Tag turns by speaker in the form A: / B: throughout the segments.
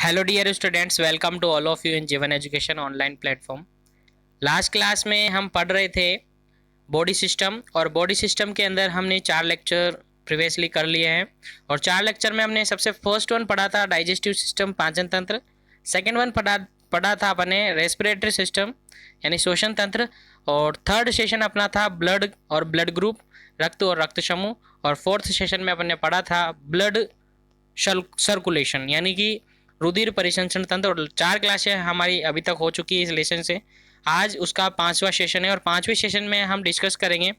A: Hello dear students, welcome to all of you in Jeevan education online platform. Last class में हम पढ़ रहे थे बॉडी सिस्टम, और बॉडी सिस्टम के अंदर हमने 4 लेक्चर प्रीवियसली कर लिए हैं। और 4 लेक्चर में हमने सबसे फर्स्ट वन पढ़ा था डाइजेस्टिव सिस्टम, पाचन तंत्र। सेकेंड वन पढ़ा था अपने रेस्पिरेटरी सिस्टम यानी श्वसन तंत्र। और थर्ड सेशन अपना था ब्लड और ब्लड ग्रुप, रक्त और रक्त समूह। और फोर्थ सेशन में अपने पढ़ा था ब्लड सर्कुलेशन यानी कि रुधिर परिसंचरण तंत्र। और 4 क्लासें हमारी अभी तक हो चुकी है इस लेसन से। आज उसका 5वां सेशन है, और 5वें सेशन में हम डिस्कस करेंगे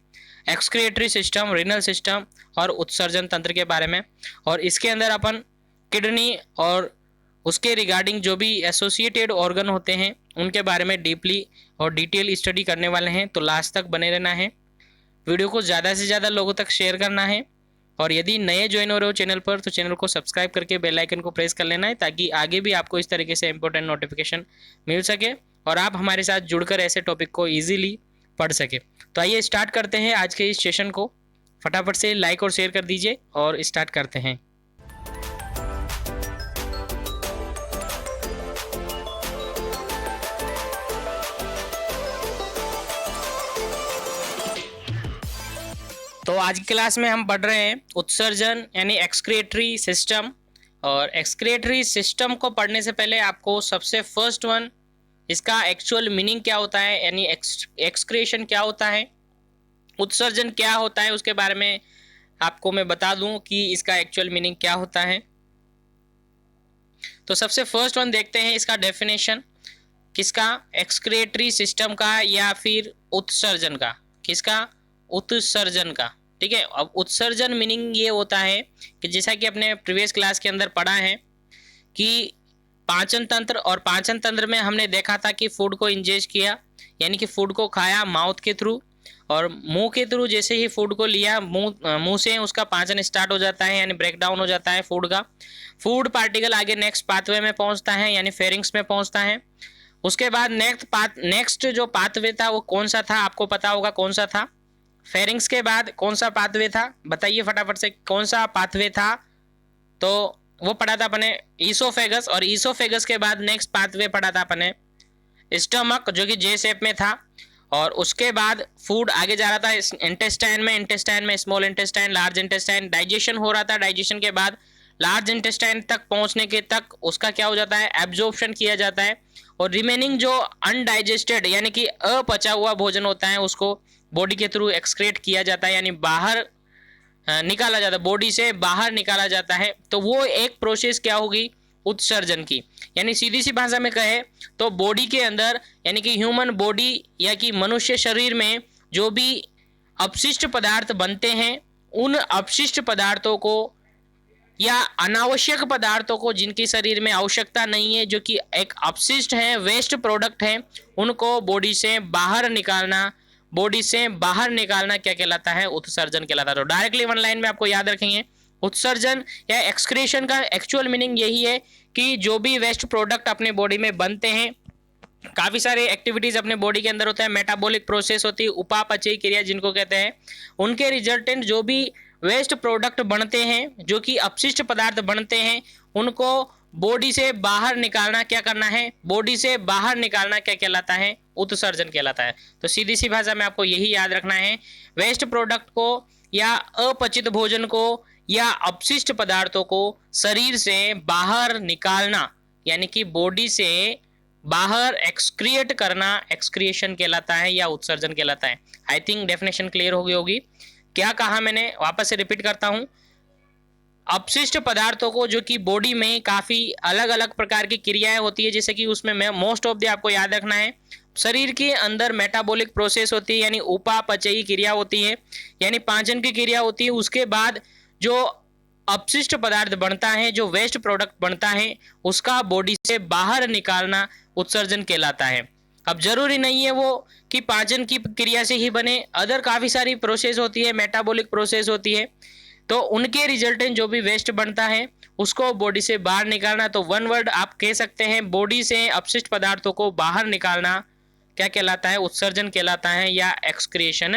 A: एक्सक्रिएटरी सिस्टम, रीनल सिस्टम और उत्सर्जन तंत्र के बारे में। और इसके अंदर अपन किडनी और उसके रिगार्डिंग जो भी एसोसिएटेड ऑर्गन होते हैं उनके बारे में डीपली और डिटेल स्टडी करने वाले हैं। तो लास्ट तक बने रहना है, वीडियो को ज़्यादा से ज़्यादा लोगों तक शेयर करना है। और यदि नए ज्वाइन हो रहे हो चैनल पर तो चैनल को सब्सक्राइब करके बेल आइकन को प्रेस कर लेना है, ताकि आगे भी आपको इस तरीके से इंपॉर्टेंट नोटिफिकेशन मिल सके और आप हमारे साथ जुड़कर ऐसे टॉपिक को इजीली पढ़ सके। तो आइए स्टार्ट करते हैं आज के इस सेशन को। फटाफट से लाइक और शेयर कर दीजिए और स्टार्ट करते हैं। तो आज की क्लास में हम पढ़ रहे हैं उत्सर्जन यानी एक्सक्रिएटरी सिस्टम। और एक्सक्रिएटरी सिस्टम को पढ़ने से पहले आपको सबसे फर्स्ट वन इसका एक्चुअल मीनिंग क्या होता है, यानी एक्सक्रिएशन क्या होता है, उत्सर्जन क्या होता है, उसके बारे में आपको मैं बता दूं कि इसका एक्चुअल मीनिंग क्या होता है। तो सबसे फर्स्ट वन देखते हैं इसका डेफिनेशन, किसका, एक्सक्रिएटरी सिस्टम का या फिर उत्सर्जन का। किसका, उत्सर्जन का। ठीक है, अब उत्सर्जन मीनिंग ये होता है कि जैसा कि अपने प्रीवियस क्लास के अंदर पढ़ा है कि पाचन तंत्र, और पाचन तंत्र में हमने देखा था कि फूड को इंजेस्ट किया यानी कि फूड को खाया माउथ के थ्रू, और मुंह के थ्रू जैसे ही फूड को लिया मुंह से उसका पाचन स्टार्ट हो जाता है यानी ब्रेक डाउन हो जाता है फूड का। फूड पार्टिकल आगे नेक्स्ट पाथवे में पहुंचता है यानी फेरिंग्स में पहुंचता है। उसके बाद नेक्स्ट जो पाथवे था वो कौन सा था, आपको पता होगा कौन सा था। फेरिंग्स के बाद कौन सा पाथवे था, बताइए फटाफट से कौन सा पाथवे था। तो वो पढ़ा था अपने ईसोफेगस, और ईसोफेगस के बाद नेक्स्ट पाथवे पढ़ा था अपने स्टमक जो कि जे शेप में था। और उसके बाद फूड आगे जा रहा था इंटेस्टाइन में small intestine, large intestine, digestion हो रहा था। डाइजेशन के बाद लार्ज इंटेस्टाइन तक पहुंचने के तक उसका क्या हो जाता है, एब्जॉर्प्शन किया जाता है। और रिमेनिंग जो अनडाइजेस्टेड यानी कि अपचा हुआ भोजन होता है उसको बॉडी के थ्रू एक्सक्रेट किया जाता है यानी बाहर निकाला जाता है, बॉडी से बाहर निकाला जाता है। तो वो एक प्रोसेस क्या होगी, उत्सर्जन की। यानी सीधी सी भाषा में कहे तो बॉडी के अंदर यानी कि ह्यूमन बॉडी या कि मनुष्य शरीर में जो भी अपशिष्ट पदार्थ बनते हैं, उन अपशिष्ट पदार्थों को या अनावश्यक पदार्थों को जिनकी शरीर में आवश्यकता नहीं है, जो कि एक अपशिष्ट है, वेस्ट प्रोडक्ट है, उनको बॉडी से बाहर निकालना क्या कहलाता है, उत्सर्जन कहलाता है। तो डायरेक्टली वन लाइन में आपको याद रखेंगे, उत्सर्जन या एक्सक्रीशन का एक्चुअल मीनिंग यही है कि जो भी वेस्ट प्रोडक्ट अपने बॉडी में बनते हैं, काफ़ी सारे एक्टिविटीज़ अपने बॉडी के अंदर होता है, मेटाबॉलिक प्रोसेस होती है, उपापचयी क्रिया जिनको कहते हैं, उनके रिजल्टेंट जो भी वेस्ट प्रोडक्ट बनते हैं, जो कि अपशिष्ट पदार्थ बनते हैं, उनको बॉडी से बाहर निकालना क्या करना है, बॉडी से बाहर निकालना क्या कहलाता है, उत्सर्जन कहलाता है। तो सीधी सी भाषा में आपको यही याद रखना है, वेस्ट प्रोडक्ट को या अपचित भोजन को या अपशिष्ट पदार्थों को शरीर से बाहर निकालना यानी कि बॉडी से बाहर एक्सक्रिएट करना एक्सक्रिएशन कहलाता है या उत्सर्जन कहलाता है। आई थिंक डेफिनेशन क्लियर हो गई होगी। क्या कहा मैंने, वापस से रिपीट करता हूं, अपशिष्ट पदार्थों को जो कि बॉडी में काफ़ी अलग अलग प्रकार की क्रियाएं होती है, जैसे कि उसमें मोस्ट ऑफ द आपको याद रखना है, शरीर के अंदर मेटाबॉलिक प्रोसेस होती है यानी उपापचयी क्रिया होती है यानी पाचन की क्रिया होती है। उसके बाद जो अपशिष्ट पदार्थ बनता है, जो वेस्ट प्रोडक्ट बनता है, उसका बॉडी से बाहर निकालना उत्सर्जन कहलाता है। अब जरूरी नहीं है वो कि पाचन की क्रिया से ही बने, अदर काफ़ी सारी प्रोसेस होती है, मेटाबॉलिक प्रोसेस होती है, तो उनके रिजल्टेंट जो भी वेस्ट बनता है उसको बॉडी से बाहर निकालना। तो वन वर्ड आप कह सकते हैं, बॉडी से अपशिष्ट पदार्थों को बाहर निकालना क्या कहलाता है, उत्सर्जन कहलाता है या एक्सक्रिएशन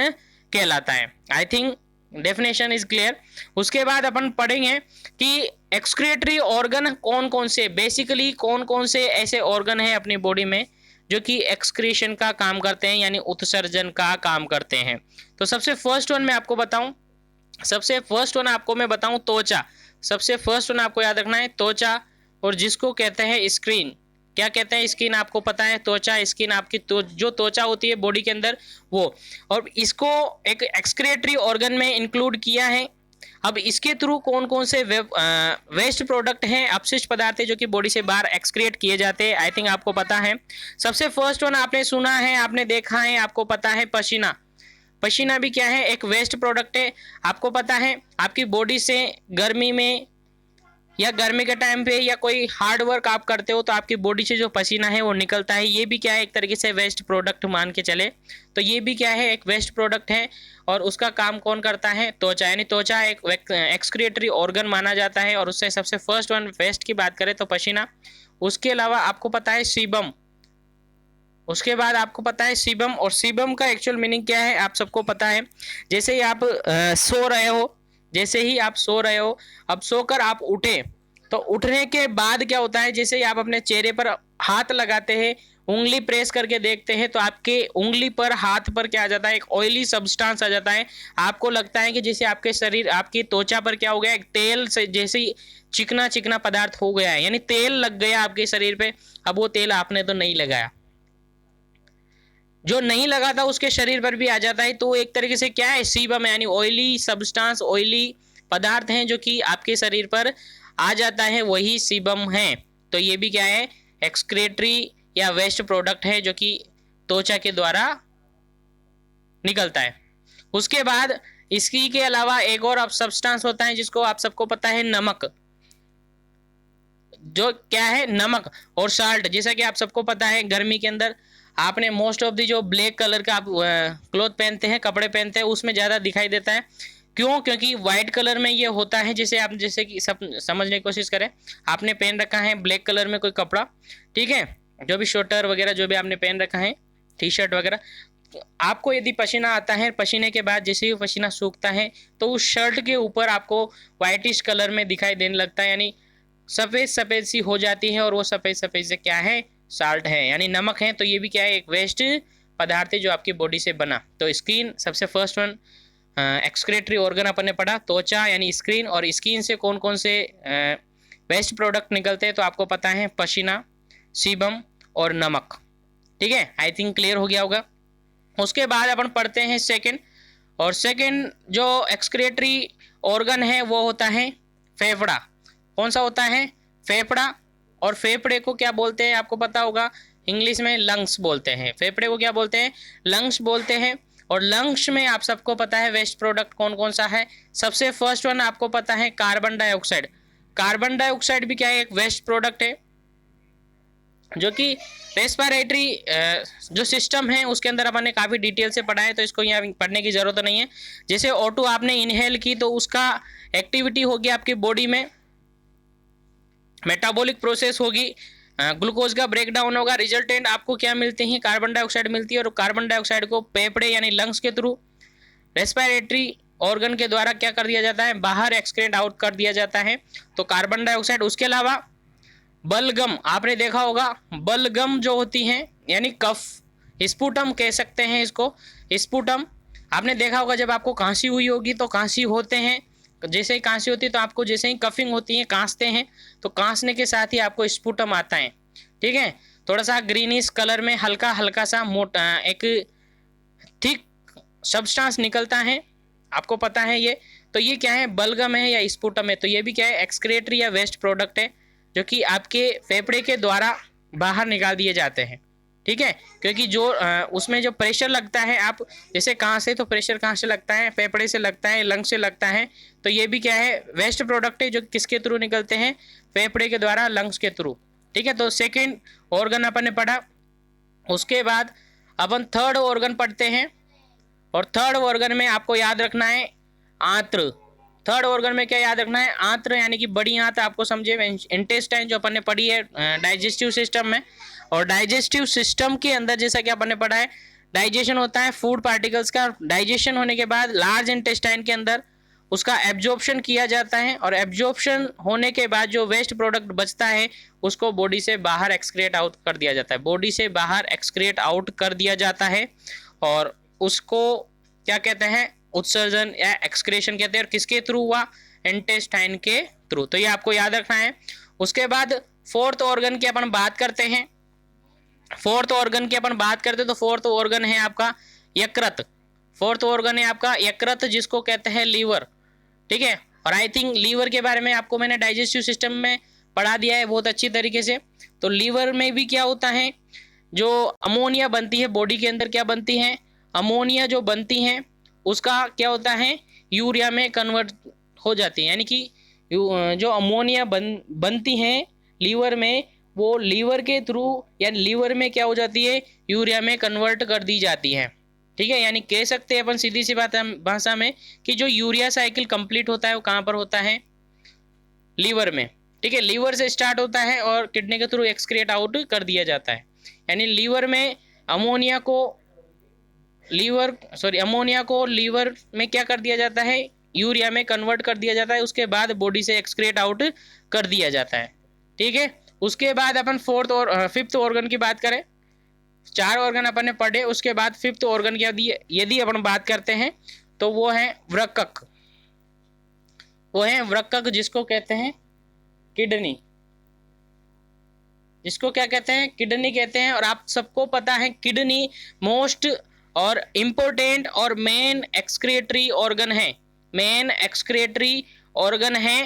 A: कहलाता है। I think definition is clear. उसके बाद अपन पढ़ेंगे कि एक्सक्रीटरी ऑर्गन कौन कौन से, बेसिकली कौन कौन से ऐसे ऑर्गन है अपनी बॉडी में जो कि एक्सक्रीशन का काम करते हैं, यानी उत्सर्जन का काम करते हैं। तो सबसे फर्स्ट वन मैं आपको बताऊं, त्वचा। सबसे फर्स्ट वन आपको याद रखना है त्वचा, और जिसको कहते हैं स्किन। क्या कहते हैं? स्किन। आपको पता है त्वचा, स्किन आपकी जो त्वचा होती है बॉडी के अंदर वो, और इसको एक एक्सक्रीटरी ऑर्गन में इंक्लूड किया है। अब इसके थ्रू कौन कौन से वेस्ट प्रोडक्ट हैं, अपशिष्ट पदार्थ है जो कि बॉडी से बाहर एक्सक्रिएट किए जाते हैं, आई थिंक आपको पता है। सबसे फर्स्ट वन आपने सुना है, आपने देखा है, आपको पता है पसीना। पसीना भी क्या है? एक वेस्ट प्रोडक्ट है। आपको पता है आपकी बॉडी से गर्मी में या गर्मी के टाइम पे या कोई हार्ड वर्क आप करते हो तो आपकी बॉडी से जो पसीना है वो निकलता है, ये भी क्या है? एक तरीके से वेस्ट प्रोडक्ट मान के चले तो ये भी क्या है? एक वेस्ट प्रोडक्ट है। और उसका काम कौन करता है? त्वचा। यानी त्वचा एक एक्सक्रिएटरी ऑर्गन माना जाता है, और उससे सबसे फर्स्ट वन वेस्ट की बात करें तो पसीना। उसके अलावा आपको पता है सीबम। उसके बाद आपको पता है सीबम, और सीबम का एक्चुअल मीनिंग क्या है आप सबको पता है। जैसे ही आप सो रहे हो, अब सोकर आप उठे, तो उठने के बाद क्या होता है? जैसे ही आप अपने चेहरे पर हाथ लगाते हैं, उंगली प्रेस करके देखते हैं, तो आपके उंगली पर, हाथ पर क्या आ जाता है? एक ऑयली सब्सटेंस आ जाता है। आपको लगता है कि जैसे आपके शरीर, आपकी त्वचा पर क्या हो गया? एक तेल से जैसे चिकना चिकना पदार्थ हो गया है, यानी तेल लग गया आपके शरीर पे। अब वो तेल आपने तो नहीं लगाया, जो नहीं लगा था उसके शरीर पर भी आ जाता है। तो एक तरीके से क्या है? सीबम, यानी ऑयली सब्सटेंस, ऑयली पदार्थ हैं जो कि आपके शरीर पर आ जाता है, वही सीबम है। तो ये भी क्या है? एक्सक्रीटरी या वेस्ट प्रोडक्ट है जो कि त्वचा के द्वारा निकलता है। उसके बाद इसकी के अलावा एक और अब सब्सटेंस होता है जिसको आप सबको पता है, नमक। जो क्या है? नमक और साल्ट। जैसा कि आप सबको पता है गर्मी के अंदर आपने मोस्ट ऑफ दी जो ब्लैक कलर का आप क्लॉथ पहनते हैं, कपड़े पहनते हैं, उसमें ज़्यादा दिखाई देता है। क्यों? क्योंकि वाइट कलर में ये होता है। जैसे कि सब समझने की कोशिश करें, आपने पहन रखा है ब्लैक कलर में कोई कपड़ा, ठीक है, जो भी स्वेटर वगैरह जो भी आपने पहन रखा है, टी शर्ट वगैरह, आपको यदि पसीना आता है, पसीने के बाद जैसे ही पसीना सूखता है तो उस शर्ट के ऊपर आपको वाइटिश कलर में दिखाई देने लगता है, यानी सफ़ेद सफ़ेद सी हो जाती है, और वो सफ़ेद सफ़ेद से क्या है? साल्ट है, यानी नमक है। तो ये भी क्या है? एक वेस्ट पदार्थ है जो आपकी बॉडी से बना। तो स्किन सबसे फर्स्ट वन एक्सक्रीटरी ऑर्गन अपन ने पढ़ा, त्वचा यानी स्किन, और स्किन से कौन कौन से वेस्ट प्रोडक्ट निकलते हैं तो आपको पता है पसीना, सीबम और नमक। ठीक है, आई थिंक क्लियर हो गया होगा। उसके बाद अपन पढ़ते हैं सेकंड, और सेकंड जो एक्सक्रीटरी ऑर्गन है वो होता है फेफड़ा। कौन सा होता है? फेफड़ा। और फेफड़े को क्या बोलते हैं आपको पता होगा? इंग्लिश में लंग्स बोलते हैं। फेफड़े को क्या बोलते हैं? लंग्स बोलते हैं। और लंग्स में आप सबको पता है वेस्ट प्रोडक्ट कौन कौन सा है। सबसे फर्स्ट वन आपको पता है कार्बन डाइऑक्साइड। कार्बन डाइऑक्साइड भी क्या है? एक वेस्ट प्रोडक्ट है जो कि रेस्पिरेटरी जो सिस्टम है उसके अंदर अपन ने काफ़ी डिटेल से पढ़ा है, तो इसको यहाँ पढ़ने की ज़रूरत नहीं है। जैसे O2 आपने इनहेल की तो उसका एक्टिविटी होगी आपकी बॉडी में, मेटाबॉलिक प्रोसेस होगी, ग्लूकोज का ब्रेकडाउन होगा, रिजल्टेंट आपको क्या मिलते हैं? कार्बन डाइऑक्साइड मिलती है। और कार्बन डाइऑक्साइड को फेफड़े यानी लंग्स के थ्रू रेस्पिरेटरी ऑर्गन के द्वारा क्या कर दिया जाता है? बाहर एक्सक्रीट आउट कर दिया जाता है। तो कार्बन डाइऑक्साइड। उसके अलावा बलगम आपने देखा होगा, बलगम जो होती हैं यानी कफ, स्पुटम कह सकते हैं इसको, स्पुटम। आपने देखा होगा जब आपको खांसी हुई होगी तो खांसी होते हैं, जैसे ही खांसी होती है तो आपको जैसे ही कफिंग होती है, कांसते हैं, तो कांसने के साथ ही आपको स्पुटम आता है। ठीक है, थोड़ा सा ग्रीनिश कलर में हल्का हल्का सा मोटा एक थिक सब्सटेंस निकलता है, आपको पता है ये। तो ये क्या है? बलगम है या स्पुटम है। तो ये भी क्या है? एक्सक्रीटरी या वेस्ट प्रोडक्ट है जो कि आपके फेफड़े के द्वारा बाहर निकाल दिए जाते हैं। ठीक है, क्योंकि जो उसमें जो प्रेशर लगता है, आप जैसे कहाँ से, तो प्रेशर कहाँ से लगता है? फेफड़े से लगता है, लंग से लगता है। तो ये भी क्या है? वेस्ट प्रोडक्ट है जो किसके थ्रू निकलते हैं? फेफड़े के द्वारा, लंग्स के थ्रू। ठीक है, तो सेकेंड ऑर्गन अपन ने पढ़ा। उसके बाद अपन थर्ड ऑर्गन पढ़ते हैं, और थर्ड ऑर्गन में आपको याद रखना है आंत्र। थर्ड ऑर्गन में क्या याद रखना है? आंत्र, यानी कि बड़ी आंत आपको समझे, इंटेस्टाइन जो अपन ने पढ़ी है डाइजेस्टिव सिस्टम में। और डाइजेस्टिव सिस्टम के अंदर जैसा कि अपन ने पढ़ा है डाइजेशन होता है फूड पार्टिकल्स का। डाइजेशन होने के बाद लार्ज इंटेस्टाइन के अंदर उसका एब्जॉर्प्शन किया जाता है और एब्जॉर्प्शन होने के बाद जो वेस्ट प्रोडक्ट बचता है उसको बॉडी से बाहर एक्सक्रिएट आउट कर दिया जाता है, बॉडी से बाहर एक्सक्रिएट आउट कर दिया जाता है और उसको क्या कहते हैं, उत्सर्जन या एक्सक्रेशन कहते हैं। और किसके थ्रू हुआ, इंटेस्टाइन के थ्रू। तो ये आपको याद रखना है। उसके बाद फोर्थ ऑर्गन की अपन बात करते हैं। फोर्थ ऑर्गन की अपन बात करते हैं तो फोर्थ ऑर्गन है आपका यकृत। फोर्थ ऑर्गन है आपका यकृत, जिसको कहते हैं लीवर, ठीक है। और आई थिंक लीवर के बारे में आपको मैंने डाइजेस्टिव सिस्टम में पढ़ा दिया है बहुत अच्छी तरीके से। तो लीवर में भी क्या होता है, जो अमोनिया बनती है बॉडी के अंदर, क्या बनती है, अमोनिया जो बनती है उसका क्या होता है, यूरिया में कन्वर्ट हो जाती है। यानी कि जो अमोनिया बनती है लीवर में, वो लीवर के थ्रू या लीवर में क्या हो जाती है, यूरिया में कन्वर्ट कर दी जाती है, ठीक है। यानी कह सकते हैं अपन सीधी सी बात भाषा में कि जो यूरिया साइकिल कंप्लीट होता है वो कहाँ पर होता है, लीवर में, ठीक है। लीवर से स्टार्ट होता है और किडनी के थ्रू एक्सक्रिएट आउट कर दिया जाता है। यानी लीवर में अमोनिया को लीवर में क्या कर दिया जाता है, यूरिया में कन्वर्ट कर दिया जाता है। उसके बाद बॉडी से एक्सक्रिएट आउट कर दिया जाता है, ठीक है। उसके बाद अपन फोर्थ और फिफ्थ ऑर्गन की बात करें, 4 ऑर्गन अपन ने पढ़े। उसके बाद फिफ्थ ऑर्गन की यदि अपन बात करते हैं तो वो है वृक्क। वो है वृक्क, जिसको कहते हैं किडनी, जिसको क्या कहते हैं, किडनी कहते हैं। और आप सबको पता है किडनी मोस्ट और इम्पोर्टेंट और मेन एक्सक्रिएटरी ऑर्गन है, मेन एक्सक्रिएटरी ऑर्गन है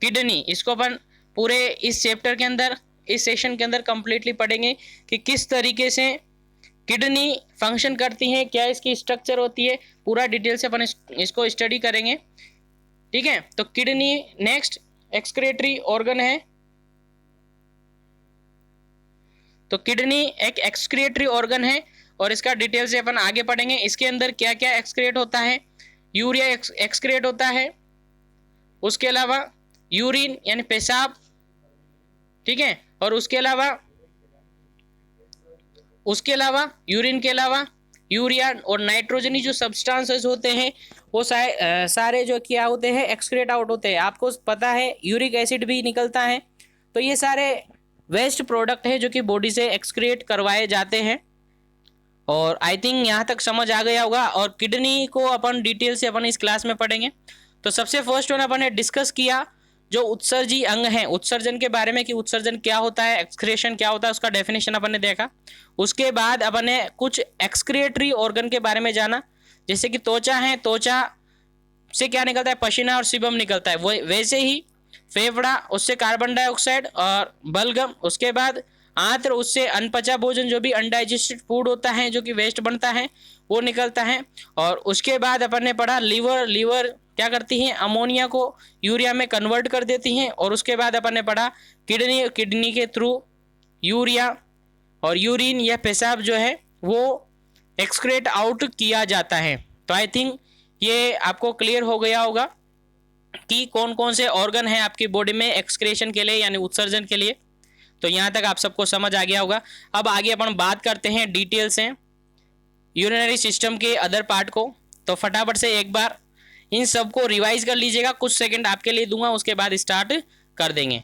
A: किडनी। इसको अपन पूरे इस चैप्टर के अंदर, इस सेशन के अंदर कंप्लीटली पढ़ेंगे कि किस तरीके से किडनी फंक्शन करती है, क्या इसकी स्ट्रक्चर होती है, पूरा डिटेल से अपन इसको स्टडी करेंगे, ठीक है। तो किडनी नेक्स्ट एक्सक्रिएटरी ऑर्गन है। तो किडनी एक एक्सक्रिएटरी ऑर्गन है और इसका डिटेल से अपन आगे पढ़ेंगे। इसके अंदर क्या क्या एक्सक्रिएट होता है, यूरिया एक्सक्रिएट होता है, उसके अलावा यूरिन यानी पेशाब, ठीक है। और उसके अलावा यूरिन के अलावा यूरिया और नाइट्रोजनी जो सब्सटेंसेस होते हैं वो सारे जो क्या होते हैं, एक्सक्रिएट आउट होते हैं। आपको पता है यूरिक एसिड भी निकलता है। तो ये सारे वेस्ट प्रोडक्ट है जो कि बॉडी से एक्सक्रिएट करवाए जाते हैं। और आई थिंक यहाँ तक समझ आ गया होगा। और किडनी को अपन डिटेल से अपन इस क्लास में पढ़ेंगे। तो सबसे फर्स्ट वन अपन ने डिस्कस किया जो उत्सर्जी अंग है, उत्सर्जन के बारे में कि उत्सर्जन क्या होता है, एक्सक्रिएशन क्या होता है, उसका डेफिनेशन अपन ने देखा। उसके बाद अपन ने कुछ एक्सक्रिएटरी ऑर्गन के बारे में जाना, जैसे कि त्वचा है, त्वचा से क्या निकलता है, पसीना और सीबम निकलता है। वैसे ही फेफड़ा, उससे कार्बन डाइऑक्साइड और बलगम। उसके बाद आंत्र, उससे अनपचा भोजन जो भी अनडाइजेस्टेड फूड होता है जो कि वेस्ट बनता है वो निकलता है। और उसके बाद अपन ने पढ़ा लीवर क्या करती है, अमोनिया को यूरिया में कन्वर्ट कर देती हैं। और उसके बाद अपन ने पढ़ा किडनी के थ्रू यूरिया और यूरिन या पेशाब जो है वो एक्सक्रेट आउट किया जाता है। तो आई थिंक ये आपको क्लियर हो गया होगा कि कौन कौन से ऑर्गन हैं आपकी बॉडी में एक्सक्रेशन के लिए यानी उत्सर्जन के लिए। तो यहाँ तक आप सबको समझ आ गया होगा। अब आगे अपन बात करते हैं डिटेल से यूरिनरी सिस्टम के अदर पार्ट को। तो फटाफट से एक बार इन सबको रिवाइज कर लीजिएगा, कुछ सेकंड आपके लिए दूंगा, उसके बाद स्टार्ट कर देंगे।